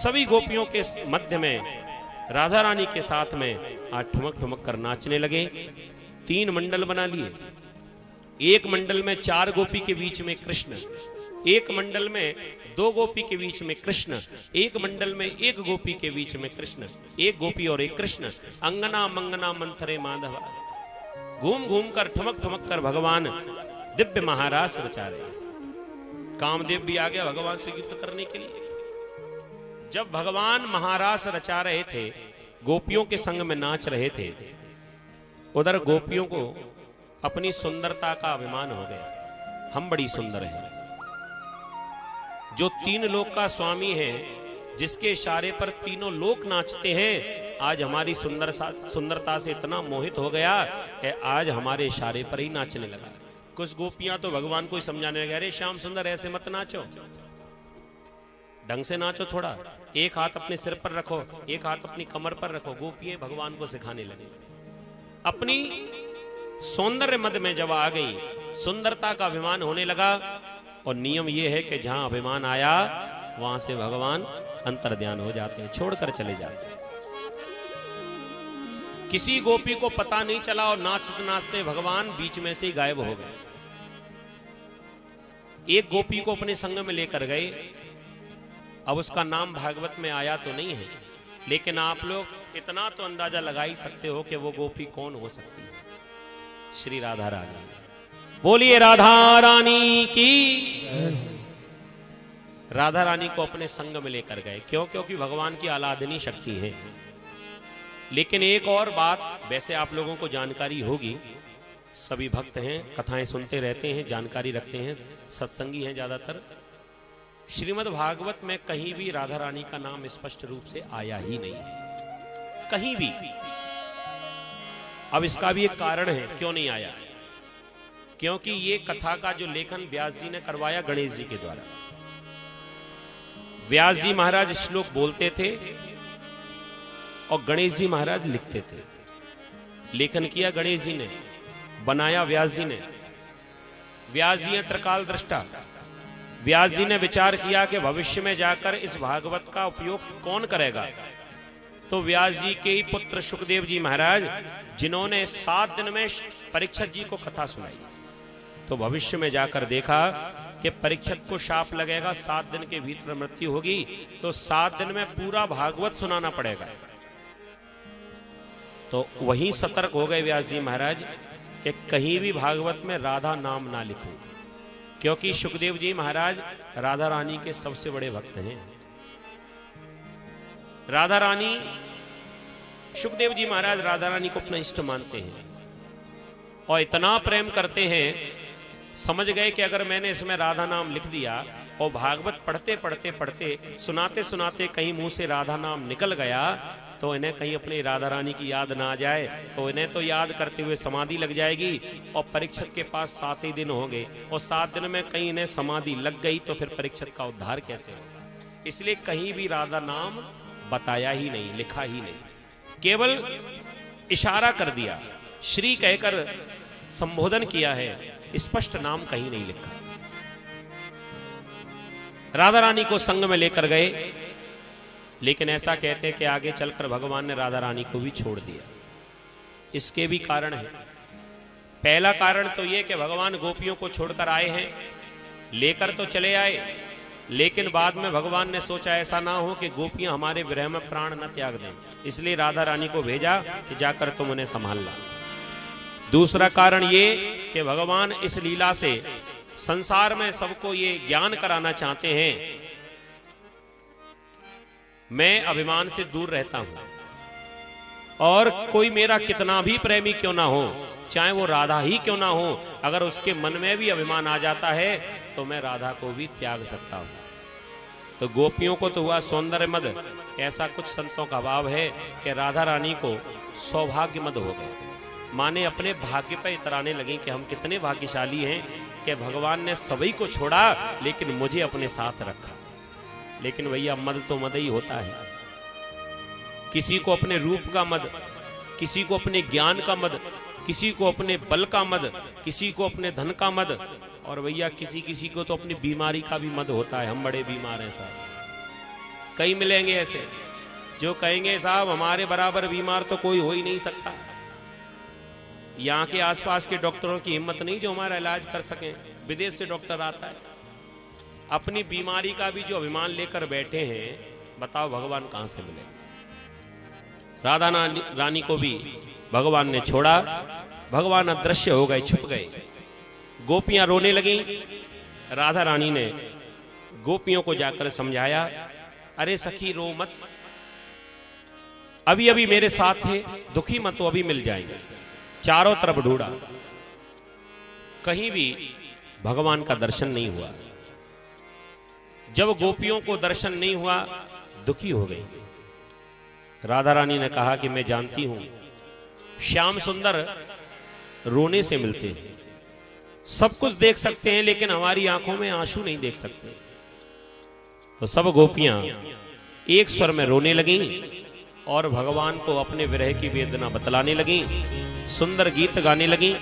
सभी गोपियों के मध्य में राधा रानी के साथ में आज ठुमक ठुमक कर नाचने लगे। 3 मंडल बना लिए। एक मंडल में 4 गोपी के बीच में कृष्ण, एक मंडल में 2 गोपी के बीच में कृष्ण, एक मंडल में 1 गोपी के बीच में कृष्ण, 1 गोपी और 1 कृष्ण। अंगना मंगना मंथरे माधवा, घूम घूम कर ठुमक ठुमक कर भगवान दिव्य महारास रचा रहे। कामदेव भी आ गया भगवान से युद्ध करने के लिए। जब भगवान महारास रचा रहे थे, गोपियों के संग में नाच रहे थे, उधर गोपियों को अपनी सुंदरता का अभिमान हो गया। हम बड़ी सुंदर हैं। जो 3 लोक का स्वामी है, जिसके इशारे पर तीनों लोक नाचते हैं, आज हमारी सुंदरता से इतना मोहित हो गया कि आज हमारे इशारे पर ही नाचने लगा। कुछ गोपियां तो भगवान को ही समझाने लगे, अरे श्याम सुंदर ऐसे मत नाचो, ढंग से नाचो थोड़ा, एक हाथ अपने सिर पर रखो, एक हाथ अपनी कमर पर रखो। गोपियां भगवान को सिखाने लगे। अपनी सौंदर्य मद में जब आ गई, सुंदरता का अभिमान होने लगा। और नियम यह है कि जहां अभिमान आया वहां से भगवान अंतर्ध्यान हो जाते हैं, छोड़कर चले जाते हैं। किसी गोपी को पता नहीं चला और नाचते नाचते भगवान बीच में से ही गायब हो गए। एक गोपी को अपने संग में लेकर गए। अब उसका नाम भागवत में आया तो नहीं है, लेकिन आप लोग इतना तो अंदाजा लगा ही सकते हो कि वो गोपी कौन हो सकती है। श्री राधा रानी। बोलिए राधा रानी की। राधा रानी को अपने संग में लेकर गए। क्यों? क्योंकि भगवान की आराधनी शक्ति है। लेकिन एक और बात, वैसे आप लोगों को जानकारी होगी, सभी भक्त हैं, कथाएं सुनते रहते हैं, जानकारी रखते हैं, सत्संगी हैं ज्यादातर। श्रीमद् भागवत में कहीं भी राधा रानी का नाम स्पष्ट रूप से आया ही नहीं है, कहीं भी। अब इसका भी एक कारण है क्यों नहीं आया। क्योंकि ये कथा का जो लेखन व्यास जी ने करवाया गणेश जी के द्वारा। व्यास जी महाराज श्लोक बोलते थे और गणेश जी महाराज लिखते थे। लेखन किया गणेश जी ने, बनाया व्यास जी ने। व्यास जी हैं त्रिकाल दृष्टा। व्यास जी ने विचार किया कि भविष्य में जाकर इस भागवत का उपयोग कौन करेगा। तो व्यास जी के ही पुत्र सुखदेव जी महाराज, जिन्होंने 7 दिन में परीक्षित जी को कथा सुनाई, तो भविष्य में जाकर देखा कि परीक्षित को शाप लगेगा, 7 दिन के भीतर मृत्यु होगी, तो 7 दिन में पूरा भागवत सुनाना पड़ेगा। तो वहीं सतर्क हो गए व्यास जी महाराज कि कहीं भी भागवत में राधा नाम ना लिखो, क्योंकि सुखदेव जी महाराज राधा रानी के सबसे बड़े भक्त हैं। राधा रानी, सुखदेव जी महाराज राधा रानी को अपना इष्ट मानते हैं और इतना प्रेम करते हैं, समझ गए कि अगर मैंने इसमें राधा नाम लिख दिया और भागवत पढ़ते पढ़ते पढ़ते, सुनाते सुनाते कहीं मुंह से राधा नाम निकल गया, तो इन्हें कहीं अपनी राधा रानी की याद ना आ जाए, तो इन्हें तो याद करते हुए समाधि लग जाएगी। और परीक्षित के पास 7 ही दिन होंगे और 7 दिन में कहीं इन्हें समाधि लग गई तो फिर परीक्षित का उद्धार कैसे होगा। इसलिए कहीं भी राधा नाम बताया ही नहीं, लिखा ही नहीं, केवल इशारा कर दिया, श्री कहकर संबोधन किया है, स्पष्ट नाम कहीं नहीं लिखा। राधा रानी को संग में लेकर गए, लेकिन ऐसा कहते हैं कि आगे चलकर भगवान ने राधा रानी को भी छोड़ दिया। इसके भी कारण है। पहला कारण तो यह कि भगवान गोपियों को छोड़कर आए हैं, लेकर तो चले आए, लेकिन बाद में भगवान ने सोचा ऐसा ना हो कि गोपियां हमारे विरह में प्राण न त्याग दें, इसलिए राधा रानी को भेजा कि जाकर तुम उन्हें संभालना। दूसरा कारण ये कि भगवान इस लीला से संसार में सबको ये ज्ञान कराना चाहते हैं, मैं अभिमान से दूर रहता हूं और कोई मेरा कितना भी प्रेमी क्यों ना हो, चाहे वो राधा ही क्यों ना हो, अगर उसके मन में भी अभिमान आ जाता है तो मैं राधा को भी त्याग सकता हूं। तो गोपियों को तो हुआ सौंदर्य मद, ऐसा कुछ संतों का भाव है कि राधा रानी को सौभाग्य मद हो गए, माने अपने भाग्य पर इतराने लगी कि हम कितने भाग्यशाली हैं कि भगवान ने सभी को छोड़ा लेकिन मुझे अपने साथ रखा। लेकिन भैया मद तो मद ही होता है, किसी को अपने रूप का मद, किसी को अपने ज्ञान का मद, किसी को अपने बल का मद, किसी को अपने धन का मद, और भैया किसी किसी को तो अपनी बीमारी का भी मद होता है, हम बड़े बीमार हैं साहब, कई मिलेंगे ऐसे जो कहेंगे साहब हमारे बराबर बीमार तो कोई हो ही नहीं सकता। यहाँ के आसपास के डॉक्टरों की हिम्मत नहीं जो हमारा इलाज कर सकें, विदेश से डॉक्टर आता है। अपनी बीमारी का भी जो अभिमान लेकर बैठे हैं, बताओ भगवान कहां से मिले। राधा रानी को भी भगवान ने छोड़ा, भगवान अदृश्य हो गए, छुप गए। गोपियां रोने लगीं। राधा रानी ने गोपियों को जाकर समझाया, अरे सखी रो मत, अभी अभी मेरे साथ थे, दुखी मत हो, अभी मिल जाएंगे। चारों तरफ ढूंढा, कहीं भी भगवान का दर्शन नहीं हुआ। जब गोपियों को दर्शन नहीं हुआ, दुखी हो गई। राधा रानी ने कहा कि मैं जानती हूं श्याम सुंदर रोने से मिलते हैं, सब कुछ देख सकते हैं लेकिन हमारी आंखों में आंसू नहीं देख सकते। तो सब गोपियां एक स्वर में रोने लगीं और भगवान को अपने विरह की वेदना बतलाने लगीं, सुंदर गीत गाने लगीं।